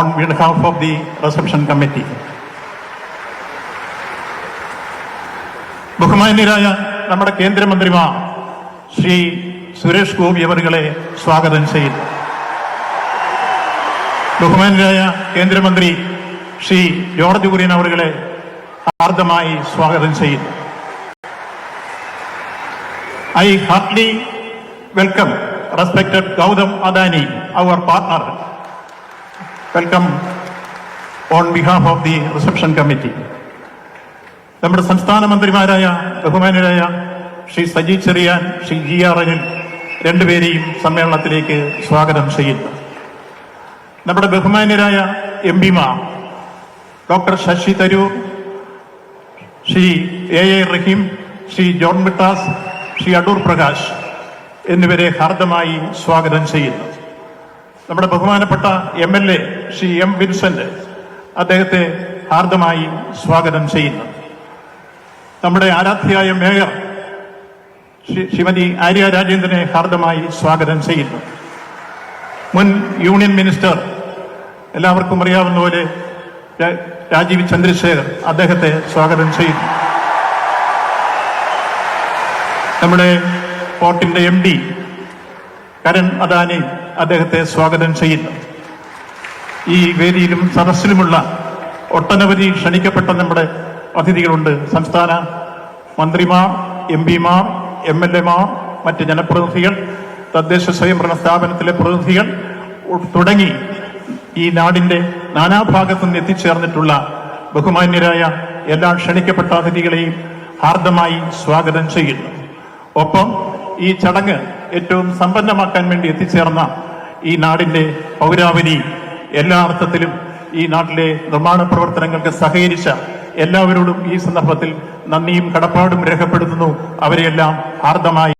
on behalf of the reception committee. ബഹുമാന്യരായ നമ്മുടെ കേന്ദ്രമന്ത്രിമാർ ശ്രീ സുരേഷ് ഗോപി അവരുകളെ സ്വാഗതം ചെയ്യുന്നു. ബഹുമാന്യരായ കേന്ദ്രമന്ത്രി ശ്രീ ജോർജ് കുര്യൻ അവരുകളെ ഹാർദമായി സ്വാഗതം ചെയ്യുന്നു. I heartily welcome respected Gautam Adani, our partner. Welcome on behalf of the reception committee. നമ്മുടെ സംസ്ഥാന മന്ത്രിമാരായ ബഹുമാന്യരായ ശ്രീ സജി ചെറിയാൻ, ശ്രീ GR അനിൽ രണ്ടുപേരെയും സമ്മേളനത്തിലേക്ക് സ്വാഗതം ചെയ്യുന്നു. നമ്മുടെ ബഹുമാന്യരായ MPമാർ ഡോക്ടർ ശശി തരൂർ, ശ്രീ A റഹീം, ശ്രീ ജോൺ മിട്ടാസ്, ശ്രീ അടൂർ പ്രകാശ് എന്നിവരെ ഹാർദമായി സ്വാഗതം ചെയ്യുന്നു. നമ്മുടെ ബഹുമാനപ്പെട്ട MLA ശ്രീ M വിൻസെന്റ്, അദ്ദേഹത്തെ ഹാർദമായി സ്വാഗതം ചെയ്യുന്നു. നമ്മുടെ ആരാധ്യയായ മേയർ ശ്രീമതി ആര്യ രാജേന്ദ്രനെ ഹാർദമായി സ്വാഗതം ചെയ്യുന്നു. മുൻ യൂണിയൻ മിനിസ്റ്റർ, എല്ലാവർക്കും അറിയാവുന്ന പോലെ രാജീവ് ചന്ദ്രശേഖർ, അദ്ദേഹത്തെ സ്വാഗതം ചെയ്യുന്നു. നമ്മുടെ പോർട്ടിന്റെ MD കരൺ അദാനി, അദ്ദേഹത്തെ സ്വാഗതം ചെയ്യുന്നു. ഈ വേദിയിലും സദസ്സിലുമുള്ള ഒട്ടനവധി ക്ഷണിക്കപ്പെട്ട നമ്മുടെ അതിഥികളുണ്ട്. സംസ്ഥാന മന്ത്രിമാർ, MPമാർ, MLAമാർ, മറ്റ് ജനപ്രതിനിധികൾ, തദ്ദേശ സ്വയംഭരണ സ്ഥാപനത്തിലെ പ്രതിനിധികൾ തുടങ്ങി ഈ നാടിന്റെ നാനാഭാഗത്തു നിന്ന് എത്തിച്ചേർന്നിട്ടുള്ള ബഹുമാന്യരായ എല്ലാ ക്ഷണിക്കപ്പെട്ട അതിഥികളെയും ഹാർദമായി സ്വാഗതം ചെയ്യുന്നു. ഒപ്പം ഈ ചടങ്ങ് ഏറ്റവും സമ്പന്നമാക്കാൻ വേണ്ടി എത്തിച്ചേർന്ന ഈ നാടിന്റെ പൗരാവലി, എല്ലാ അർത്ഥത്തിലും ഈ നാട്ടിലെ നിർമ്മാണ പ്രവർത്തനങ്ങൾക്ക് സഹകരിച്ച എല്ലാവരോടും ഈ സന്ദർഭത്തിൽ നന്ദിയും കടപ്പാടും രേഖപ്പെടുത്തുന്നു. അവരെയെല്ലാം ഹാർദമായി